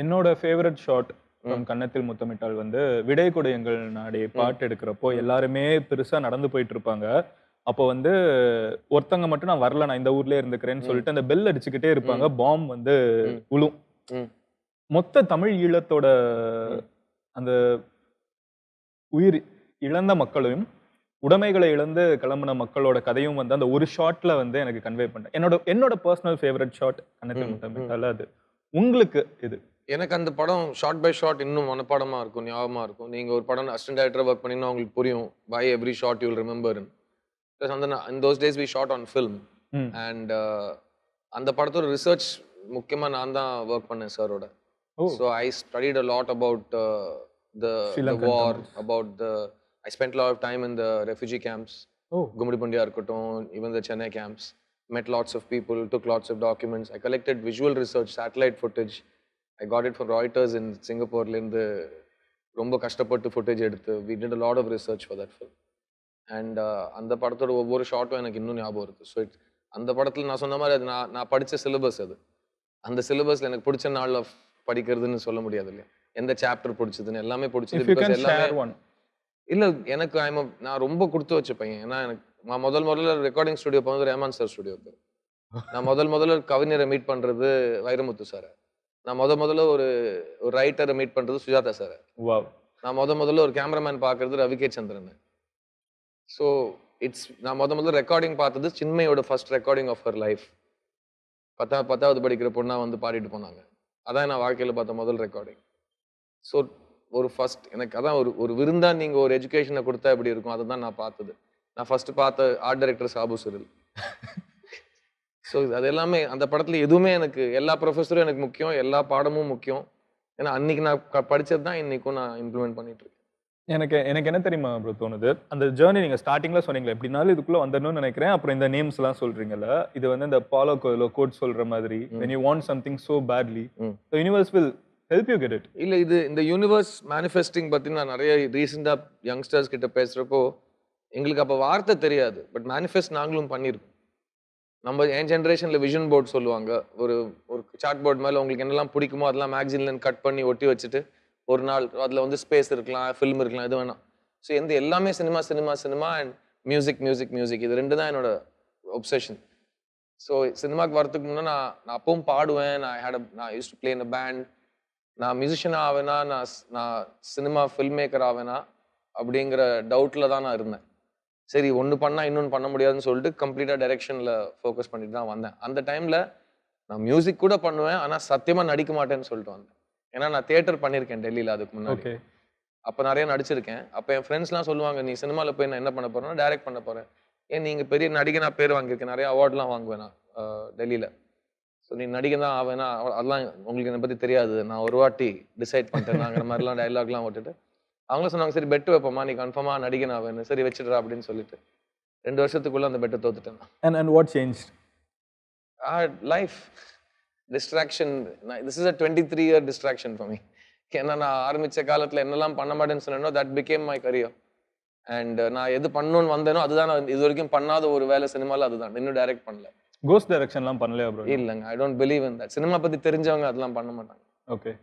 என்னோட favourite shot from கன்னத்தில் முத்தமிட்டால் வந்து விடை கொடு எங்கள் நாடே பாட்டு எடுக்கிறப்போ எல்லாருமே பெருசா நடந்து போயிட்டு இருப்பாங்க. அப்போ வந்து ஒருத்தங்க மட்டும் நான் வரல, நான் இந்த ஊர்லயே இருந்துக்கிறேன்னு சொல்லிட்டு அந்த பெல் அடிச்சுக்கிட்டே இருப்பாங்க. பாம் வந்து விழும். மொத்த தமிழ் ஈழத்தோட அந்த உயிர் இழந்த மக்களையும் உடைமைகளை இழந்து கிளம்பின மக்களோட கதையும் வந்து அந்த ஒரு ஷாட்ல வந்து எனக்கு கன்வே பண்ணேன். என்னோட பர்சனல் ஃபேவரட் ஷாட் கன்னத்தில் முத்தமிட்டால் அது. உங்களுக்கு இது? எனக்கு அந்த படம் ஷார்ட் பை ஷார்ட் இன்னும் மனப்பாடமா இருக்கும், ஞாபகமா இருக்கும். நீங்க ஒரு படம் அசிஸ்டன்ட் டைரக்டரா ஒர்க் பண்ணீங்கன்னா உங்களுக்கு புரியும். By every shot you will remember. Plus அந்த in those days we shot on film. And அந்த படத்தோட ரிசர்ச் முக்கியமா நான் தான் ஒர்க் பண்ணேன் சாரோட. So I studied a lot about the war, about I spent a lot of time in the refugee camps. Gumadipundiya இருக்கட்டும், even the Chennai camps. Met lots of people, took lots of documents. I collected visual research, satellite footage. I got it from Reuters in Singapore. ரொம்ப கஷ்டப்பட்டு footage எடுத்து we did a lot of research for that film. And அந்த படத்தோட ஒவ்வொரு ஷாட்டும் எனக்கு இன்னும் ஞாபகம் இருக்கு. ஸோ அந்த படத்தில் நான் சொன்ன மாதிரி அது நான் படித்த சிலபஸ். அது அந்த சிலபஸில் எனக்கு பிடிச்ச நாளில் படிக்கிறதுன்னு சொல்ல முடியாது இல்லையா? எந்த சாப்டர் பிடிச்சதுன்னு எல்லாமே பிடிச்சது. பிகாஸ் எல்லாமே இல்லை, எனக்கு நான் ரொம்ப கொடுத்து வச்ச பையன். ஏன்னா எனக்கு நான் முதல்ல ரெக்கார்டிங் ஸ்டுடியோ போனது ரேமான் சார் ஸ்டுடியோக்கு. நான் முதல்ல கவிஞரை மீட் பண்ணுறது வைரமுத்து சாரை. நான் முதல்ல ஒரு ரைட்டரை மீட் பண்ணுறது சுஜாதா சாரை. நான் முதல்ல ஒரு கேமராமேன் பார்க்கறது ரவிகே சந்திரன். ஸோ நான் முதல்ல ரெக்கார்டிங் பார்த்தது சின்மையோட first recording of her life. 10வது படிக்கிற பொண்ணா வந்து பாடிட்டு போனாங்க. அதான் நான் வாழ்க்கையில் பார்த்த முதல் ரெக்கார்டிங். ஸோ ஒரு ஃபர்ஸ்ட் எனக்கு அதான் ஒரு விருந்தா நீங்கள் ஒரு எஜுகேஷனை கொடுத்தா எப்படி இருக்கும், அதை தான் நான் பார்த்தது. நான் ஃபர்ஸ்ட் பார்த்த ஆர்ட் டைரக்டர் சாபு சிறில். ஸோ அது எல்லாமே அந்த படத்தில் எதுவுமே எனக்கு எல்லா ப்ரொஃபஸரும் எனக்கு முக்கியம், எல்லா பாடமும் முக்கியம். ஏன்னா அன்னைக்கு நான் படித்தது தான் இன்னைக்கும் நான் இம்ப்ளிமெண்ட் பண்ணிட்டு இருக்கேன். எனக்கு என்ன தெரியுமா ப்ரோ தோணுது, அந்த ஜேர்னி நீங்க ஸ்டார்டிங்ல சொன்னீங்களே எப்படினாலும் இதுக்குள்ள வந்துடணும்னு நினைக்கிறேன். அப்புறம் இந்த நேம்ஸ் எல்லாம் சொல்றீங்கல்ல, இது வந்து இந்த பாலோ கோயிலோ கோட் சொல்ற மாதிரி when you want something so badly the universe will help you get it. இல்ல, இது இந்த யூனிவர்ஸ் மேனிஃபெஸ்டிங் பத்தி நான் நிறைய ரீசெண்டா யங்ஸ்டர்ஸ் கிட்ட பேசுறப்போ எங்களுக்கு அப்ப வார்த்தை தெரியாது. பட் மேனிஃபெஸ்ட் நாங்களும் பண்ணியிருக்கோம். நம்ம என் ஜென்ரேஷன்ல விஷன் போர்டு சொல்லுவாங்க. ஒரு சார்ட் போர்டு மேல உங்களுக்கு என்னெல்லாம் பிடிக்குமோ அதெல்லாம் மேக்சின்ல கட் பண்ணி ஒட்டி வச்சுட்டு ஒரு நாள் அதில் வந்து ஸ்பேஸ் இருக்கலாம், ஃபில்ம் இருக்கலாம், எது வேணாம். ஸோ எல்லாமே சினிமா அண்ட் மியூசிக் இது ரெண்டு தான் என்னோட ஒப்சஷன். ஸோ சினிமாவுக்கு வரதுக்கு முன்னே நான் அப்பவும் பாடுவேன். நான் use to play in a band. நான் மியூசிஷியனாக ஆவேனா, நான் சினிமா ஃபில்ம் மேக்கர் ஆவேனா அப்படிங்கிற டவுட்டில் தான் நான் இருந்தேன். சரி, ஒன்று பண்ணால் இன்னொன்று பண்ண முடியாதுன்னு சொல்லிட்டு கம்ப்ளீட்டாக டைரெக்ஷனில் ஃபோக்கஸ் பண்ணிட்டு தான் வந்தேன். அந்த டைமில் நான் மியூசிக் கூட பண்ணுவேன், ஆனால் சத்தியமாக நடிக்க மாட்டேன்னு சொல்லிட்டு வந்தேன். ஏன்னா நான் தியேட்டர் பண்ணியிருக்கேன் டெல்லியில் அதுக்கு முன்னாடி. அப்போ நிறைய நடிச்சிருக்கேன். அப்போ என் ஃப்ரெண்ட்ஸ்லாம் சொல்லுவாங்க, நீ சினிமாவில் போய் நான் என்ன பண்ண போறேன்னா டைரக்ட் பண்ண போறேன். ஏன் நீங்கள் பெரிய நடிகனா பேர் வாங்கியிருக்கேன், நிறைய அவார்ட்லாம் வாங்குவேன் நான் டெல்லியில். ஸோ நீ நடிகன் தான் ஆவேனா, அதெல்லாம் உங்களுக்கு என்னை பற்றி தெரியாது, நான் ஒரு வாட்டி டிசைட் பண்ணிட்டேன்னாங்கிற மாதிரிலாம் டைலாக்லாம் விட்டுட்டு அவங்களும் சொன்னாங்க, சரி பெட்டு வைப்போமா, நீ கன்ஃபார்மாக நடிகன் ஆவேன்னு, சரி வச்சுடுறா அப்படின்னு சொல்லிட்டு 2 வருஷத்துக்குள்ள அந்த பெட்டை தோத்துட்டேன். And what changed? Life. Distraction. This is a 23-year distraction for me. ஏன்னா நான் ஆரம்பிச்ச காலத்தில் என்னெல்லாம் பண்ண மாட்டேன்னு சொன்னேனோ that became my career. And நான் எது பண்ணணும்னு வந்தேனோ அதுதான். நான் இது வரைக்கும் பண்ணாத ஒரு வேலை சினிமாவில் அதுதான். இன்னும் டைரக்ட் பண்ணல. கோஸ்ட் டைரக்ஷன்லாம் பண்ணலையா ப்ரோ? இல்லைங்க, I don't believe in that. Cinema பற்றி தெரிஞ்சவங்க அதெல்லாம் பண்ண மாட்டாங்க. ஓகே.